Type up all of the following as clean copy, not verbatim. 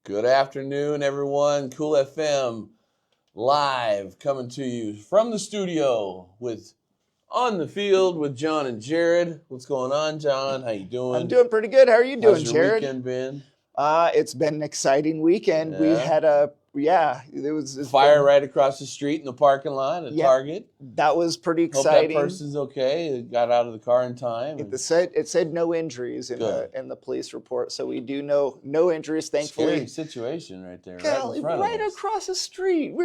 Good afternoon, everyone. Cool FM live coming to you from the studio with On the Field with Jon and Jarad. What's going on, Jon? How you doing? I'm doing pretty good. How are you doing, How's your Jarad? weekend been? It's been an exciting weekend. We had it's fire been, right across the street in the parking lot at Target. That was pretty Hope exciting. that person's okay. It got out of the car in time. It said no injuries in the police report, so we do know no injuries. Thankfully, scary situation right there, right in front of us. across the street.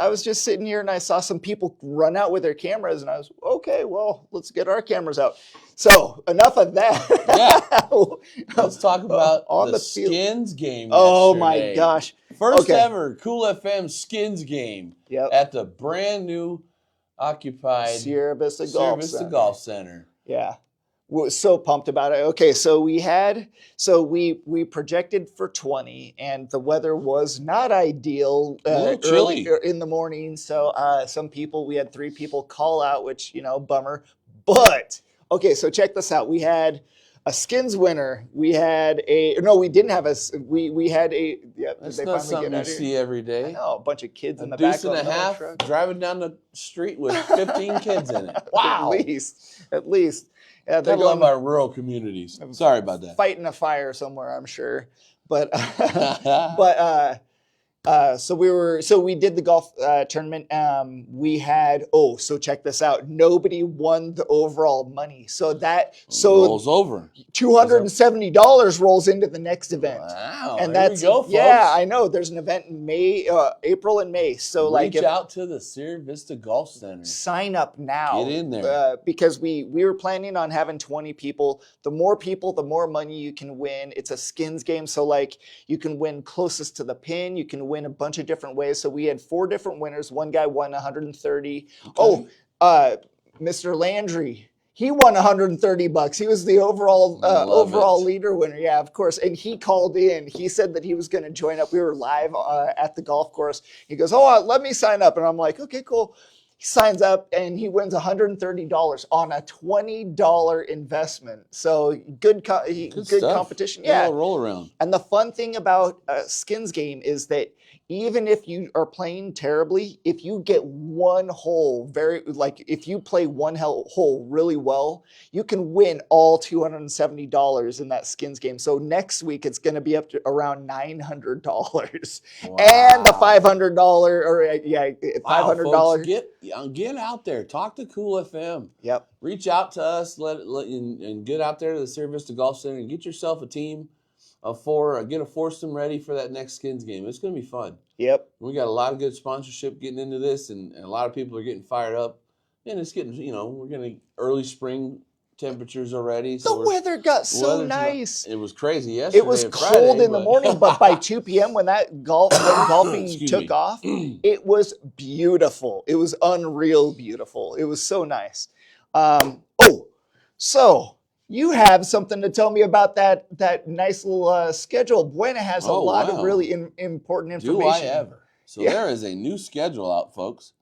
I was just sitting here and I saw some people run out with their cameras, and I was okay. Well, let's get our cameras out. So enough of that. Yeah. Let's talk about the Skins game. Oh my gosh! First ever Cool FM Skins game at the brand new occupied Sierra Vista Golf Center. Yeah. We're so pumped about it. Okay, so we projected for 20, and the weather was not ideal chilly in the morning. So we had 3 people call out, which, bummer. But okay, so check this out. We had a Skins winner. We had we didn't have we had a That's not something you see every day. I know, a bunch of kids in the back of a half truck driving down the street with 15 kids in it. Wow. At least. Yeah, they're going by rural communities. Sorry about that. Fighting a fire somewhere, I'm sure. But so we did the golf tournament. We had so check this out. Nobody won the overall money. So rolls over. $270 rolls into the next event. Wow. And there we go, folks. I know. There's an event in April and May. So reach out to the Sierra Vista Golf Center. Sign up now. Get in there. Because we were planning on having 20 people. The more people, the more money you can win. It's a skins game. So you can win closest to the pin. You can win a bunch of different ways. So we had 4 different winners. One guy won 130. Okay. Mr. Landry, he won $130. He was the overall leader winner. Yeah, of course. And he called in. He said that he was going to join up. We were live at the golf course. He goes, let me sign up. And I'm like, okay, cool. He signs up and he wins $130 on a $20 investment. So good competition. Yeah, roll around. And the fun thing about a skins game is that even if you are playing terribly, if you get one hole if you play one hole really well, you can win all $270 in that skins game. So next week it's going to be up to around $900, wow. And the $500 $500. Get out there, talk to Cool FM. Yep. Reach out to us, and get out there to the Sierra Vista Golf Center and get yourself a team of 4. Get a foursome ready for that next skins game. It's going to be fun. Yep. We got a lot of good sponsorship getting into this, and a lot of people are getting fired up. And it's getting, we're getting early spring temperatures already. So the weather got so nice. It was crazy yesterday. It was cold in the morning, but by 2 p.m. when golfing took off, it was beautiful. It was unreal beautiful. It was so nice. So you have something to tell me about that nice little schedule. Buena has a lot of really important information. Do I ever? So there is a new schedule out, folks.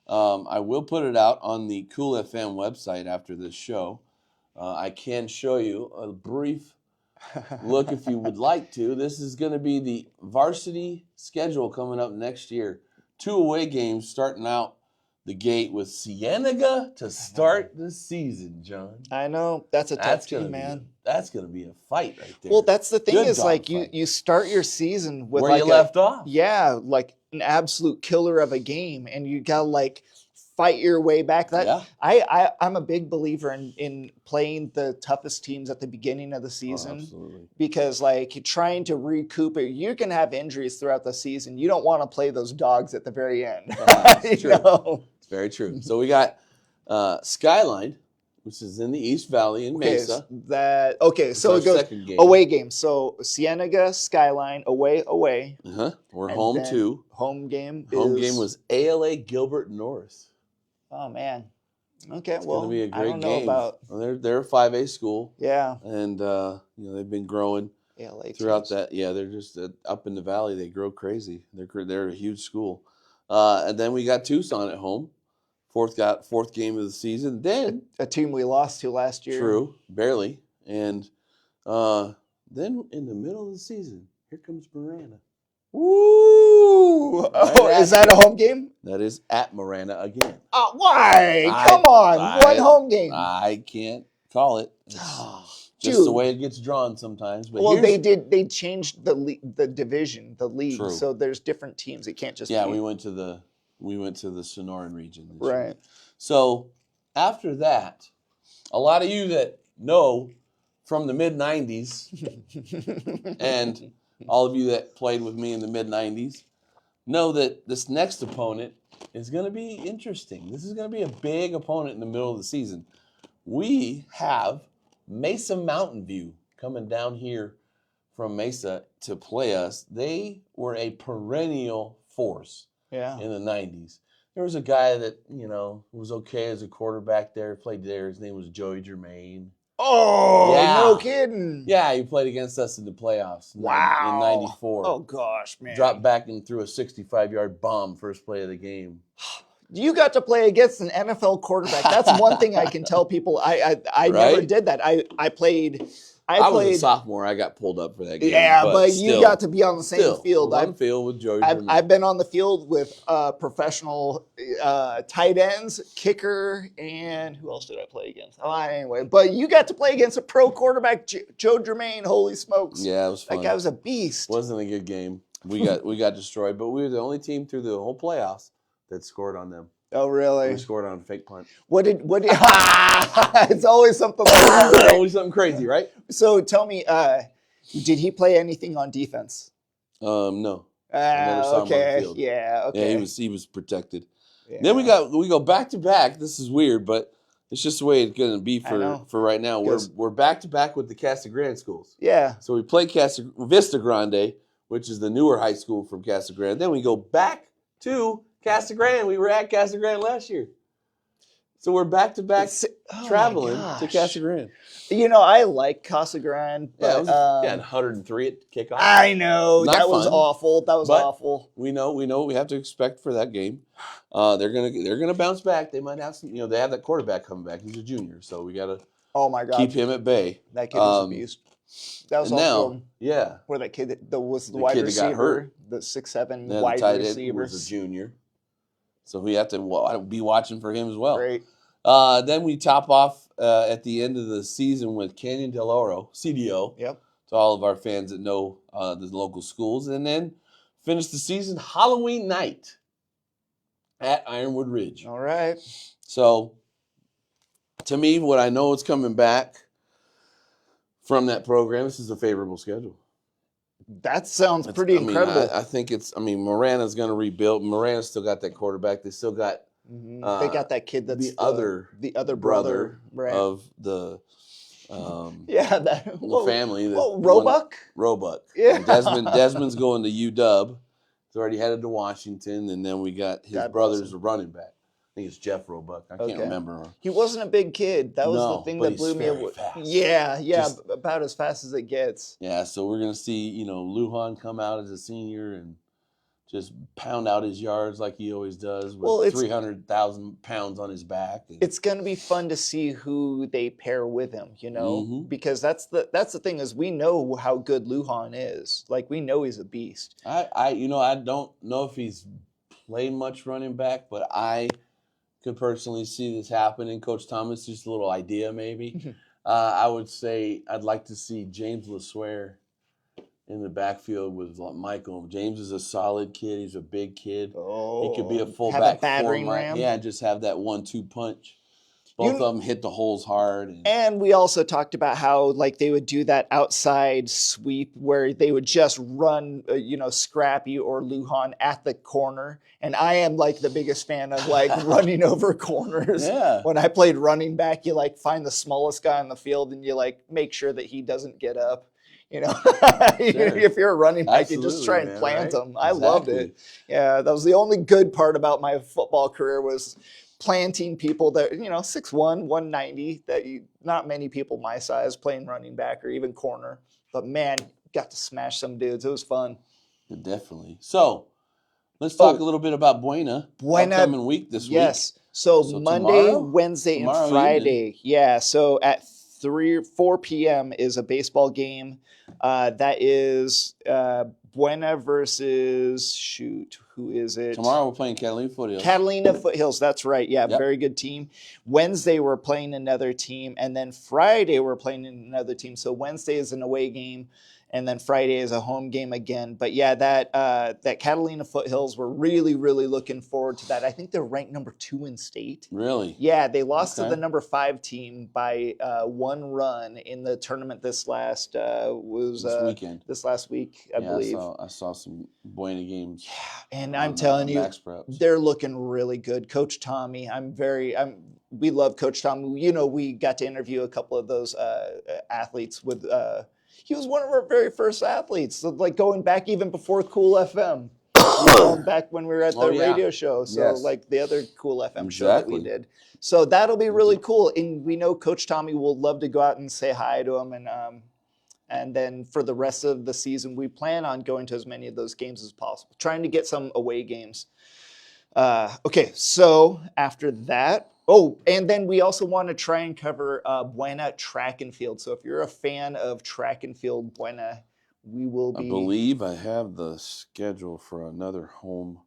I will put it out on the Cool FM website after this show. I can show you a brief look if you would like to. This is going to be the varsity schedule coming up next year. 2 away games starting out the gate with Cienega to start the season, Jon. I know. That's a tough team, man. That's going to be a fight right there. Well, that's the thing is you start your season with where you left off. Yeah, like an absolute killer of a game, and you got to fight your way back. I'm a big believer in playing the toughest teams at the beginning of the season. Absolutely. Because trying to recoup it, you can have injuries throughout the season. You don't want to play those dogs at the very end. That's true. It's very true. So we got Skyline, which is in the East Valley in Mesa. So it goes away game. So Cienega, Skyline, away. We're home too. Home game was ALA Gilbert North. Oh man. Okay, it's going to be a great I don't know game. About... They're a 5A school. Yeah. And they've been growing throughout that. Yeah, they're just up in the valley. They grow crazy. They're a huge school. And then we got Tucson at home. Fourth game of the season. Then a team we lost to last year. True, barely. And then in the middle of the season, here comes Marana. Ooh. Oh, is that a home game? That is at Marana again. Why? Come on. One home game. I can't call it. It's just the way it gets drawn sometimes. But well, they changed the division, the league. True. So there's different teams. It can't just we went to the Sonoran region this right. year. So after that, a lot of you that know from the mid-90s and all of you that played with me in the mid-90s know that this next opponent is going to be interesting. This is going to be a big opponent in the middle of the season. We have Mesa Mountain View coming down here from Mesa to play us. They were a perennial force in the 90s. There was a guy that, was okay as a quarterback there, played there. His name was Joey Germain. Oh, no kidding. Yeah, he played against us in the playoffs in 94. Oh, gosh, man. Dropped back and threw a 65-yard bomb first play of the game. You got to play against an NFL quarterback. That's one thing I can tell people. I never did that. I played. I was a sophomore. I got pulled up for that game. Yeah, but you got to be on the same field. On the field with Joey. I've been on the field with professional tight ends, kicker, and who else did I play against? Anyway, but you got to play against a pro quarterback, Joe Germain. Holy smokes! Yeah, it was fun. That guy was a beast. Wasn't a good game. We got destroyed, but we were the only team through the whole playoffs that scored on them. Oh, really? We scored on a fake punt. What did it's always something like that. Right? Always something crazy, right? So tell me, did he play anything on defense? No. I never saw him on the field. Yeah, okay. Yeah, he was protected. Yeah. Then we go back to back. This is weird, but it's just the way it's going to be for right now. We're back to back with the Casa Grande schools. Yeah. So we play Vista Grande, which is the newer high school from Casa Grande. Then we go back to Casa Grande. We were at Casa Grande last year. So we're back to back traveling to Casa Grande. I like Casa Grande. But, it was 103 at kickoff. I know. That was awful. Awful. We know what we have to expect for that game. They're gonna bounce back. They might have some, they have that quarterback coming back. He's a junior, so we gotta keep him at bay. That kid was a beast. That was also where that kid was the wide receiver, that got hurt. The 6'7" wide receiver was a junior. So we have to be watching for him as well. Great. Then we top off at the end of the season with Canyon del Oro, CDO. Yep. To all of our fans that know the local schools. And then finish the season Halloween night at Ironwood Ridge. All right. So, to me, what I know is coming back from that program, this is a favorable schedule. That sounds pretty incredible. I think Marana's going to rebuild. Marana's still got that quarterback. They still got they got that kid that's the other brother of the the family. Roebuck? Roebuck. Yeah. Desmond's going to UW. He's already headed to Washington, and then we got his brother's running back. I think it's Jeff Roebuck. I can't remember. He wasn't a big kid. That was the thing that blew me away. Yeah, about as fast as it gets. Yeah, so we're gonna see, Lujan come out as a senior and just pound out his yards like he always does with 300,000 pounds on his back. It's gonna be fun to see who they pair with him, because that's the thing is we know how good Lujan is. Like we know he's a beast. I don't know if he's played much running back, but I could personally see this happening. Coach Thomas, just a little idea maybe. I would say I'd like to see James LeSueur in the backfield with Michael. James is a solid kid. He's a big kid. Oh, he could be a fullback. Have a battering ram. Yeah, just have that 1-2 punch. Both of them hit the holes hard. And we also talked about how they would do that outside sweep where they would just run, Scrappy or Lujan at the corner. And I am the biggest fan of running over corners. Yeah. When I played running back, you find the smallest guy on the field and you make sure that he doesn't get up. Sure. If you're a running back, you just try and plant him. I loved it. Yeah, that was the only good part about my football career was planting people that 6'1", 190, that not many people my size playing running back or even corner. But man, got to smash some dudes. It was fun. Definitely. So let's talk a little bit about Buena upcoming week this week. Yes. So Monday, tomorrow? Wednesday, and Friday. Evening. Yeah. So at 4 p.m. is a baseball game. That is Buena versus, shoot, who is it? Tomorrow we're playing Catalina Foothills. Catalina Foothills, that's right. Yeah, Yep. very good team. Wednesday we're playing another team, and then Friday we're playing another team. So Wednesday is an away game, and then Friday is a home game again. But yeah, that Catalina Foothills, we're really, really looking forward to that. I think they're ranked number 2 in state. Really? Yeah, they lost to Okay. the number 5 team by 1 run in the tournament this last weekend. This last week, I believe. I saw some Buena games. And I'm telling you, Max Preps. they're looking really good. Coach Tommy, we love Coach Tommy. You know, we got to interview a couple of those athletes with. He was one of our very first athletes, so like going back even before Cool FM. Going back when we were at the radio show, so Yes. like the other Cool FM show that we Exactly. did. So that'll be really cool, and we know Coach Tommy will love to go out and say hi to him, and then for the rest of the season, we plan on going to as many of those games as possible, trying to get some away games. Okay, so after that, and then we also want to try and cover Buena track and field. So if you're a fan of track and field, Buena, we will be. I believe I have the schedule for another home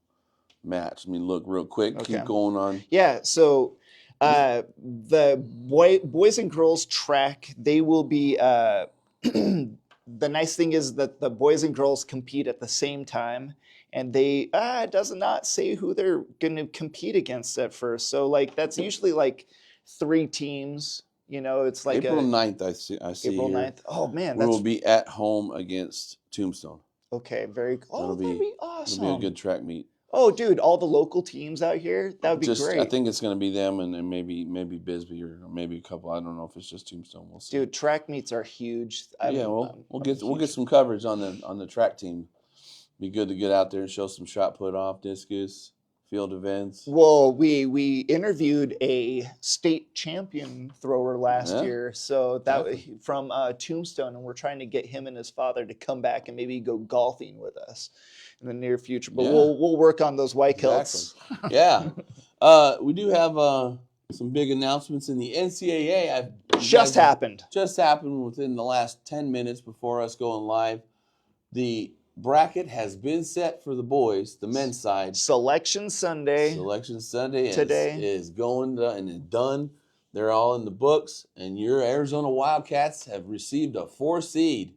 match. Let me look real quick. Okay. Keep going on. Yeah, so the boys and girls track, they will be. The nice thing is that the boys and girls compete at the same time, and they it does not say who they're going to compete against at first. So like that's usually like 3 teams. You know, it's like April 9th, I see April here. 9th. Oh man, We will be at home against Tombstone. okay. That'd be awesome. It'll be a good track meet. Oh, dude, all the local teams out here, that would be great. I think it's going to be them and maybe Bisbee or maybe a couple. I don't know if it's just Tombstone. We'll see. Dude, track meets are huge. We'll get some coverage on the track team. Be good to get out there and show some shot put off, discus, field events. Well, we interviewed a state champion thrower last year, so that was from Tombstone, and we're trying to get him and his father to come back and maybe go golfing with us in the near future. But we'll work on those white kilts. Exactly. We do have some big announcements in the NCAA. Just happened within the last 10 minutes before us going live. The bracket has been set for the boys, the men's side. Selection Sunday today is going to, and it's done. They're all in the books, and your Arizona Wildcats have received a 4 seed,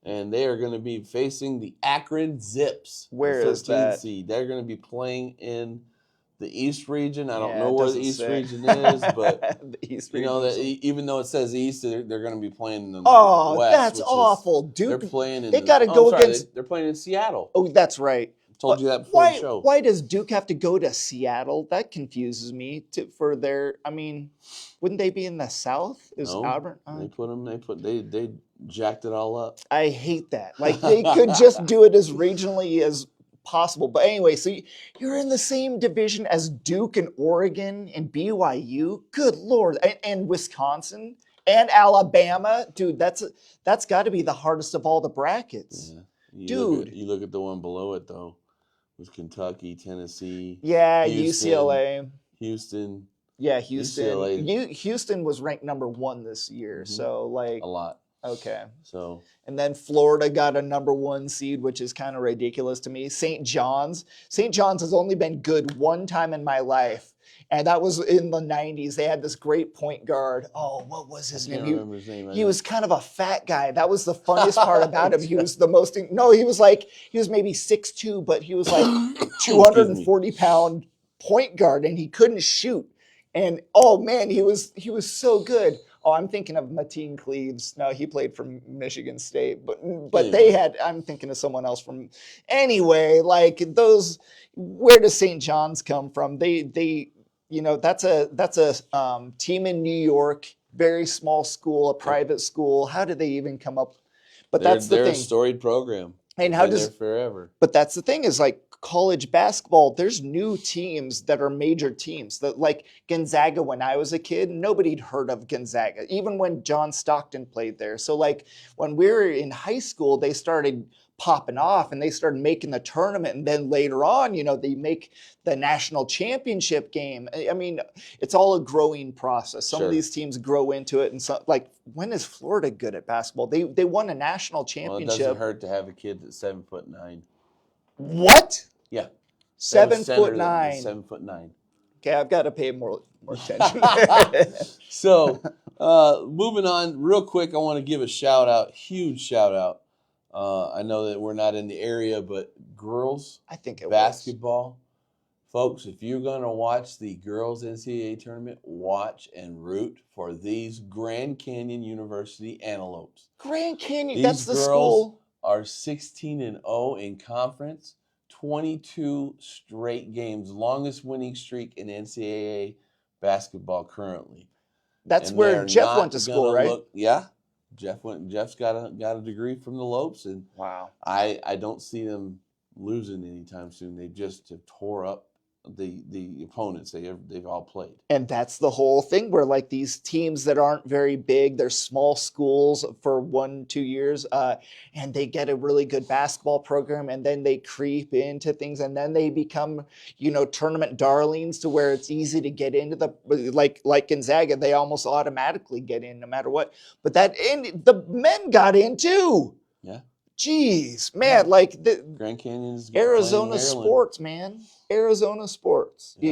and they are going to be facing the Akron Zips. Where the is that? Seed. They're going to be playing in the East region. I don't know it where the doesn't East say. region is, but the East you know region. that even though it says East, they're going to be playing in the Oh, West. that's which awful, is, Duke. They're playing in. They got to go against. They're playing in Seattle. Oh, that's right. Told you that before the show. Why does Duke have to go to Seattle? That confuses me. Wouldn't they be in the South? Is No, Auburn? They jacked it all up. I hate that. Like they could just do it as regionally as possible. But anyway, so you're in the same division as Duke and Oregon and BYU. Good Lord, and Wisconsin and Alabama, dude. That's got to be the hardest of all the brackets. Yeah. You look at the one below it though, with Kentucky, Tennessee. Yeah, Houston, UCLA. Houston. Yeah, Houston. UCLA. Houston was ranked number 1 this year, so like a lot. Okay. So. And then Florida got a number 1 seed, which is kind of ridiculous to me. St. John's has only been good 1 time in my life, and that was in the 90s. They had this great point guard. Oh, what was his name? I can't remember his name. He was kind of a fat guy. That was the funniest part about him. He was the most. No, he was maybe 6'2", but he was like 240-pound point guard, and he couldn't shoot. And oh man, he was so good. Oh, I'm thinking of Mateen Cleaves. No, he played for Michigan State, but Anyway. I'm thinking of someone else from. Anyway, like those. Where does St. John's come from? They that's a team in New York, very small school, a private school. How did they even come up? But that's the thing. They're a storied program. And how does forever? But that's the thing is like college basketball. There's new teams that are major teams. That like Gonzaga. When I was a kid, nobody'd heard of Gonzaga, even when John Stockton played there. So like when we were in high school, they started popping off and they started making the tournament. And then later on, they make the national championship game. I mean, it's all a growing process. Some of these teams grow into it. And so, like, when is Florida good at basketball? They won a national championship. Well, it doesn't hurt to have a kid that's 7'9". What? Yeah. 7'9". 7'9". Okay, I've got to pay more attention. So, moving on real quick, I want to give a huge shout out. I know that we're not in the area, but girls I think it basketball. Folks, if you're going to watch the girls NCAA tournament, watch and root for these Grand Canyon University Antelopes. Grand Canyon, These that's the girls school. Are 16-0 in conference, 22 straight games, longest winning streak in NCAA basketball currently. That's where Jeff went to school, right? Jeff's got a degree from the Lopes, and wow. I don't see them losing anytime soon. They just have tore up the opponents they've all played. And that's the whole thing where, like, these teams that aren't very big, they're small schools for 1-2 years, and they get a really good basketball program, and then they creep into things, and then they become, tournament darlings to where it's easy to get into like Gonzaga, they almost automatically get in no matter what. But the men got in too. Yeah. Jeez, man, like the Grand Canyon's Arizona sports, man. Arizona sports. Yeah.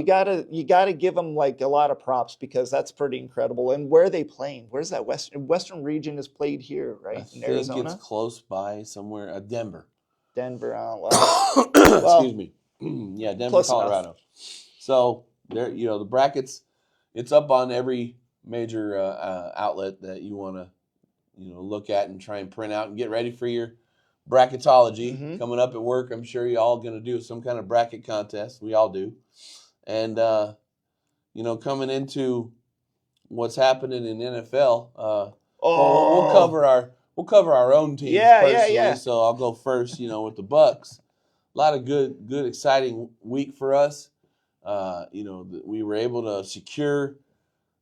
You gotta give them like a lot of props because that's pretty incredible. And where are they playing? Where's that Western region is played here, right? In Arizona? It's close by somewhere. Denver. Denver. Excuse me. Yeah, Denver, Colorado. Enough. So there, the brackets. It's up on every major outlet that you want to, look at and try and print out and get ready for your bracketology coming up at work. I'm sure you all going to do some kind of bracket contest. We all do. And, coming into what's happening in NFL, we'll cover our own teams personally. Yeah. So I'll go first, with the Bucks. A lot of good, exciting week for us. We were able to secure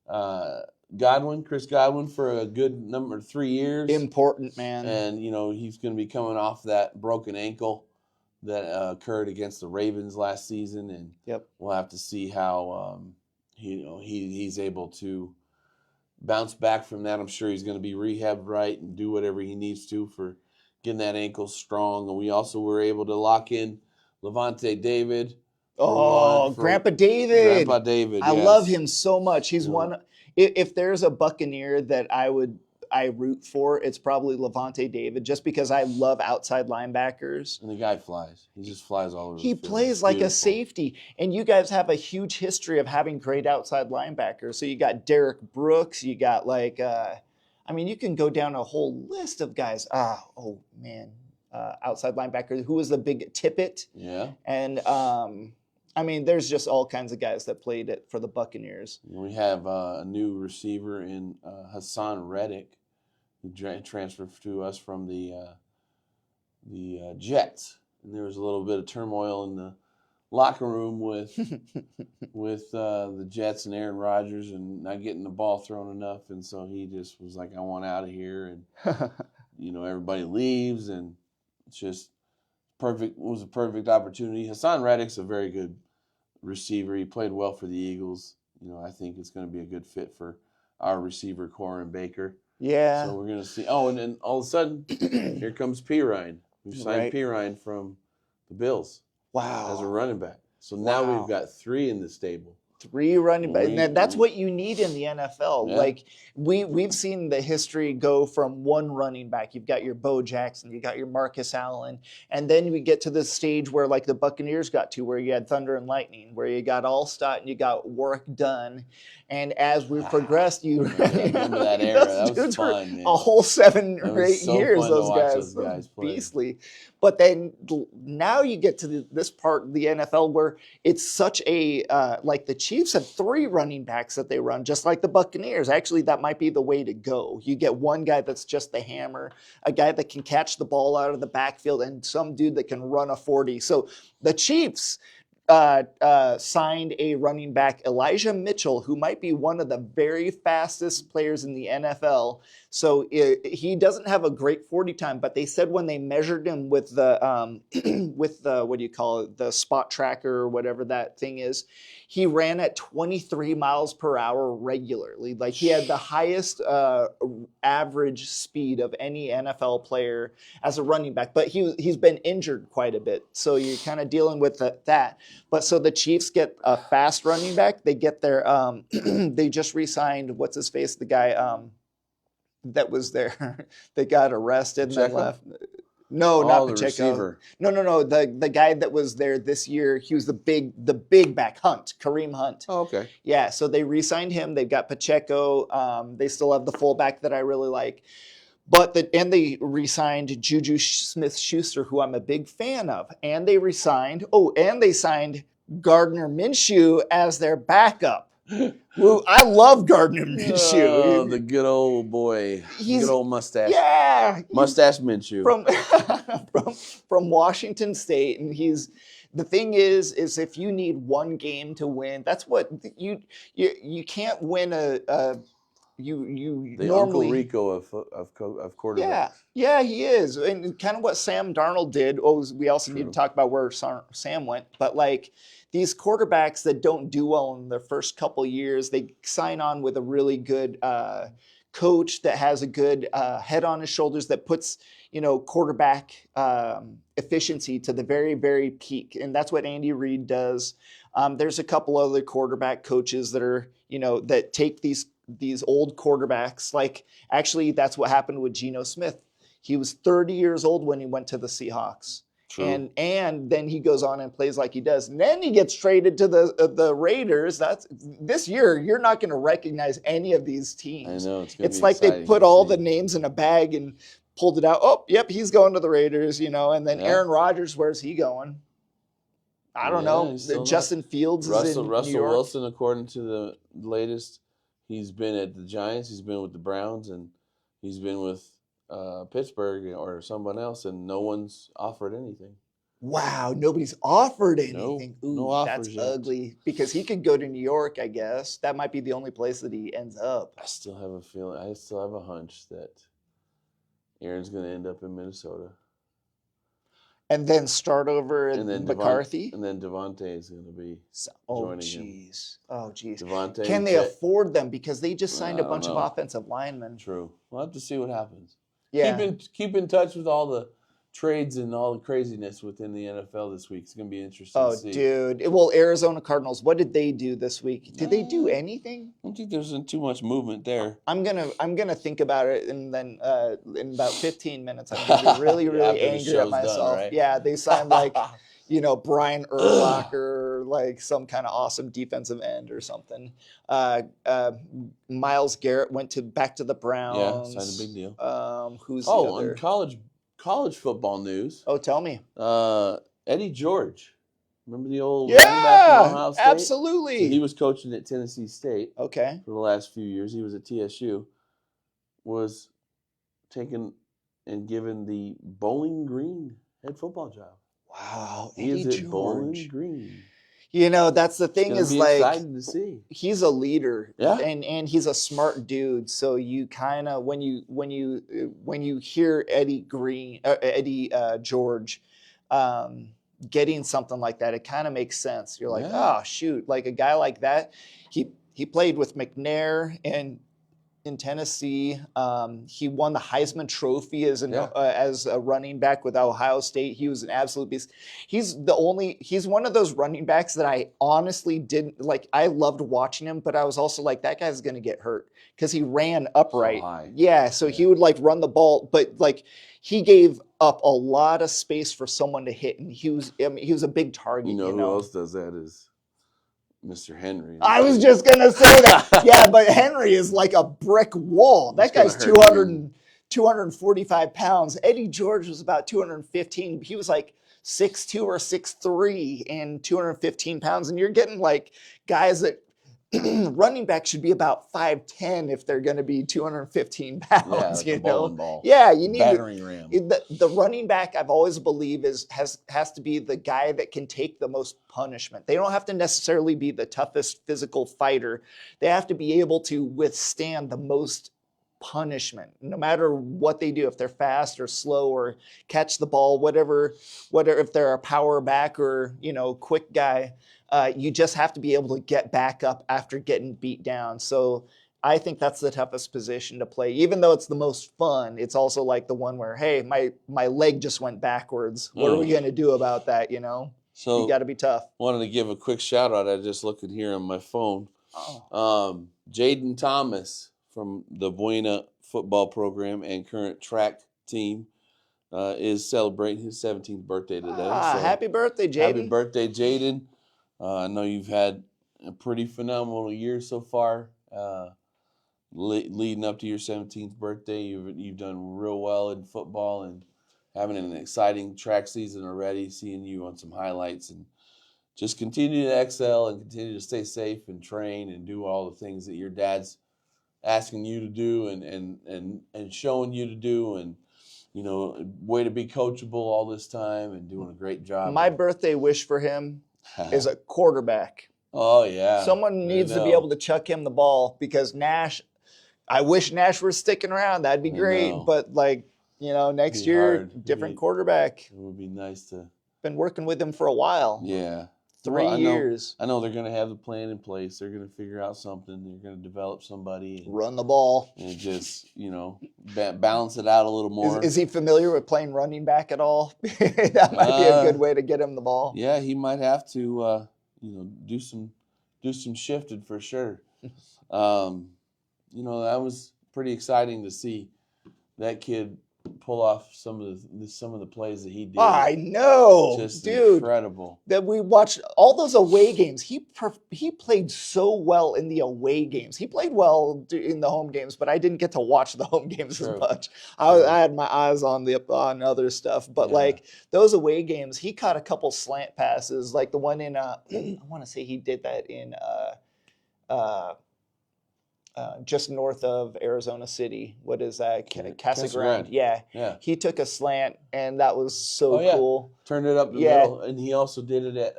Chris Godwin for a good number 3 years. Important, man. And, he's going to be coming off that broken ankle that occurred against the Ravens last season. And we'll have to see how, he's able to bounce back from that. I'm sure he's going to be rehabbed right and do whatever he needs to for getting that ankle strong. And we also were able to lock in Levante David. Grandpa David. Grandpa David, I love him so much. He's one. If there's a Buccaneer that I root for, it's probably Levante David, just because I love outside linebackers. And the guy flies. He just flies all over. He plays like a safety. And you guys have a huge history of having great outside linebackers. So you got Derek Brooks. You got you can go down a whole list of guys. Outside linebacker. Who was the big Tippett? Yeah. And there's just all kinds of guys that played it for the Buccaneers. We have a new receiver in Hassan Reddick, who transferred to us from the Jets. And there was a little bit of turmoil in the locker room with the Jets and Aaron Rodgers and not getting the ball thrown enough. And so he just was like, I want out of here. And, everybody leaves. And it's just perfect. It was a perfect opportunity. Hassan Reddick's a very good receiver. He played well for the Eagles. I think it's going to be a good fit for our receiver core and Baker. Yeah. So we're going to see. Oh, and then all of a sudden, here comes Pirine. We've signed Pirine from the Bills. Wow. As a running back. So now we've got 3 in the stable. 3 running backs. That's what you need in the NFL. Yeah. Like we've seen the history go from 1 running back. You've got your Bo Jackson, you got your Marcus Allen, and then we get to this stage where like the Buccaneers got to, where you had Thunder and Lightning, where you got Allstott and you got Warwick Dunn. And as we progressed, you remember that era. That was fun, man. A whole 7 or 8 years, those guys beastly. But then now you get to this part of the NFL where it's such a like the Chiefs have 3 running backs that they run, just like the Buccaneers. Actually, that might be the way to go. You get one guy that's just the hammer, a guy that can catch the ball out of the backfield, and some dude that can run a 40. So the Chiefs, signed a running back, Elijah Mitchell, who might be one of the very fastest players in the NFL. So he doesn't have a great 40 time, but they said when they measured him with the with the, what do you call it, the spot tracker or whatever that thing is, he ran at 23 miles per hour regularly. Like he had the highest average speed of any NFL player as a running back, but he's been injured quite a bit. So you're kind of dealing with that. But so the Chiefs get a fast running back. They get their they just re-signed, what's his face, the guy that was there. They got arrested and then left. No, not Pacheco. Receiver. No. The guy that was there this year, he was the big back, Kareem Hunt. Oh, okay. Yeah, so they re-signed him. They've got Pacheco. They still have the fullback that I really like. And they re-signed Juju Smith-Schuster, who I'm a big fan of. And they signed Gardner Minshew as their backup. Well, I love Gardner Minshew. Oh, the good old boy. Good old mustache. Yeah. Mustache Minshew. From Washington State. And the thing is if you need one game to win, that's what you can't win the normally Uncle Rico of quarterbacks. Yeah, he is, and kind of what Sam Darnold did. We also need to talk about where Sam went, but like these quarterbacks that don't do well in their first couple years, they sign on with a really good coach that has a good head on his shoulders that puts quarterback efficiency to the very, very peak, and that's what Andy Reid does. There's a couple other quarterback coaches that are that take these old quarterbacks. Like actually, that's what happened with Geno Smith. He was 30 years old when he went to the Seahawks. True. And then he goes on and plays like he does. And then he gets traded to the Raiders. This year, you're not going to recognize any of these teams. I know. It's like they put all the names in a bag and pulled it out. Oh, yep, he's going to the Raiders, and then Aaron Rodgers, where's he going? I don't know. Justin Fields is in Russell New York. Wilson, according to the latest, he's been at the Giants, he's been with the Browns, and he's been with Pittsburgh or someone else, and no one's offered anything. Wow, nobody's offered anything. No offers that's yet. Ugly. Because he could go to New York, I guess. That might be the only place that he ends up. I still have a feeling. I still have a hunch that Aaron's going to end up in Minnesota. And then start over in McCarthy? And then Devontae is going to be joining him. Oh, jeez. Devontae. Can they afford them? Because they just signed a bunch of offensive linemen. True. We'll have to see what happens. Yeah. Keep in touch with all the trades and all the craziness within the NFL this week. It's going to be interesting to see. Oh, dude. Well, Arizona Cardinals, what did they do this week? Did they do anything? I don't think there's too much movement there. I'm gonna think about it, and then in about 15 minutes, I'm gonna be really, really angry at myself. Done, right? Yeah, they signed like, Brian Urlacher, like some kind of awesome defensive end or something. Miles Garrett went back to the Browns. Yeah, signed a big deal. Who's the other? On college football news. Oh, tell me. Eddie George. Remember the old running back from Ohio State? Absolutely. So he was coaching at Tennessee State. Okay. For the last few years. He was at TSU. Was taken and given the Bowling Green head football job. Wow. He is at Bowling Green. That's the thing is like excited to see. He's a leader, yeah, and he's a smart dude. So you kind of when you hear Eddie George getting something like that, it kind of makes sense. You're like, oh shoot, like a guy like that. He played with McNair and in Tennessee. He won the Heisman Trophy as a running back with Ohio State. He was an absolute beast. He's one of those running backs that I honestly didn't like. I loved watching him, but I was also like, that guy's going to get hurt because he ran upright. So he would like run the ball, but like he gave up a lot of space for someone to hit, and he was a big target. Who else does that is Mr. Henry. I was just going to say that. Yeah, but Henry is like a brick wall. That guy's 245 pounds. Eddie George was about 215. He was like 6'2" or 6'3" and 215 pounds. And you're getting like guys that running back should be about 5'10" if they're going to be 215 pounds. Yeah, like a bowling ball. Yeah, you need battering ram. The running back. I've always believed has to be the guy that can take the most punishment. They don't have to necessarily be the toughest physical fighter. They have to be able to withstand the most punishment, no matter what they do. If they're fast or slow or catch the ball, whatever. If they're a power back or quick guy. You just have to be able to get back up after getting beat down. So I think that's the toughest position to play. Even though it's the most fun, it's also like the one where, hey, my leg just went backwards. What are we going to do about that, So you got to be tough. Wanted to give a quick shout out. I just looked here on my phone. Jaden Thomas from the Buena football program and current track team is celebrating his 17th birthday today. So happy birthday, Jaden. Happy birthday, Jaden. I know you've had a pretty phenomenal year so far, leading up to your 17th birthday. You've done real well in football and having an exciting track season already, seeing you on some highlights, and just continue to excel and continue to stay safe and train and do all the things that your dad's asking you to do and showing you to do, and way to be coachable all this time and doing a great job. My birthday wish for him is a quarterback. Oh, yeah. Someone needs to be able to chuck him the ball, because Nash, I wish Nash were sticking around. That'd be great. But next year, different quarterback. It would be nice to. Been working with him for a while. Yeah. 3 years. I know they're going to have the plan in place. They're going to figure out something. They're going to develop somebody. And run the ball. And just, balance it out a little more. Is he familiar with playing running back at all? That might be a good way to get him the ball. Yeah, he might have to, do some shifting for sure. That was pretty exciting to see that kid pull off some of the plays that he did. I know, just dude, incredible. That we watched all those away games. He played so well in the away games. He played well in the home games, but I didn't get to watch the home games as much. I had my eyes on other stuff, but like those away games, he caught a couple slant passes, like the one in I want to say he did that in just north of Arizona City. What is that? Casa Grande. Yeah. He took a slant, and that was so cool. Turned it up the middle, and he also did it at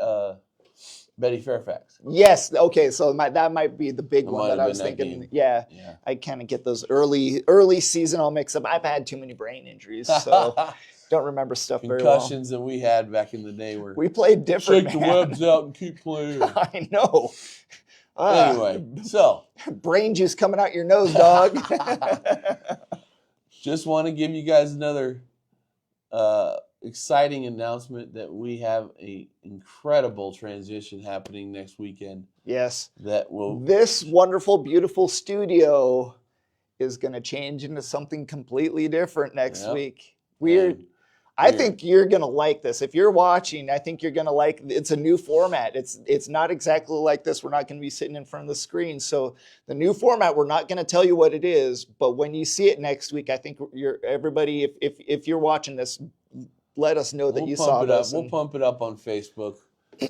Betty Fairfax. Yes. Okay. So that might be the big one that I was thinking. Yeah. I kind of get those early season all mixed up. I've had too many brain injuries, so don't remember stuff very well. Concussions that we had back in the day where we played different. Shake the webs out and keep playing. I know. Anyway, so brain juice coming out your nose, dog. Just want to give you guys another exciting announcement that we have a incredible transition happening next weekend. Yes. This wonderful, beautiful studio is going to change into something completely different next week. I think you're going to like this. If you're watching, I think you're going to like it. It's a new format. It's not exactly like this. We're not going to be sitting in front of the screen. So the new format, we're not going to tell you what it is, but when you see it next week, I think everybody, if you're watching this, let us know that you saw this. We'll pump it up on Facebook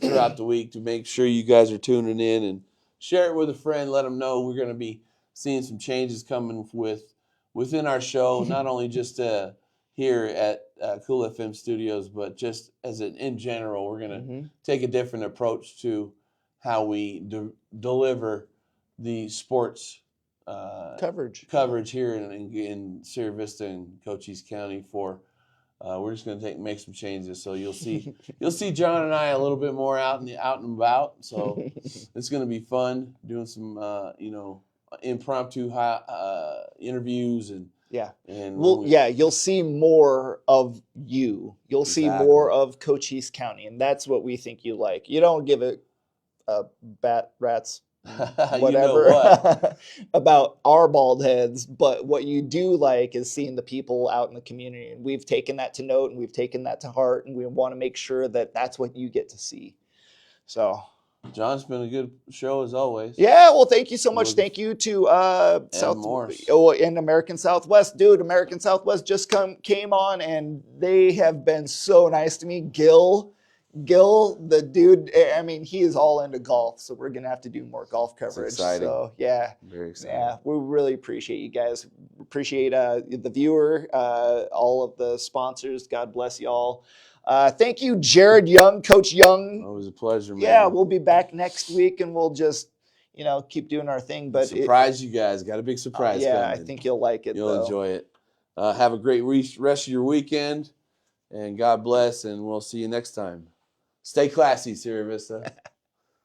throughout the week to make sure you guys are tuning in, and share it with a friend. Let them know we're going to be seeing some changes coming within our show, not only just here at Cool FM Studios, but just in general, we're going to take a different approach to how we deliver the sports coverage here in Sierra Vista and Cochise County. We're just going to make some changes, so you'll see John and I a little bit more out and about. So it's going to be fun doing some impromptu interviews and. Yeah. You'll see more of you. You'll see more of Cochise County, and that's what we think you like. You don't give a rat's whatever about our bald heads, but what you do like is seeing the people out in the community, and we've taken that to note, and we've taken that to heart, and we want to make sure that that's what you get to see. So. John, it's been a good show as always. Yeah, well, thank you so much. Thank you to Morse. And American Southwest. Dude, American Southwest just came on, and they have been so nice to me. Gil, Gil, the dude, I mean, he is all into golf, so we're gonna have to do more golf coverage. exciting. So yeah, Very exciting. yeah, we really appreciate you guys. Appreciate the viewer, all of the sponsors. God bless y'all. Thank you, Jarad Young, Coach Young. Always a pleasure, man. Yeah, we'll be back next week, and we'll just keep doing our thing. But surprise you guys. Got a big surprise yeah, coming. I think you'll like it. You'll enjoy it. Have a great rest of your weekend, and God bless, and we'll see you next time. Stay classy, Sierra Vista.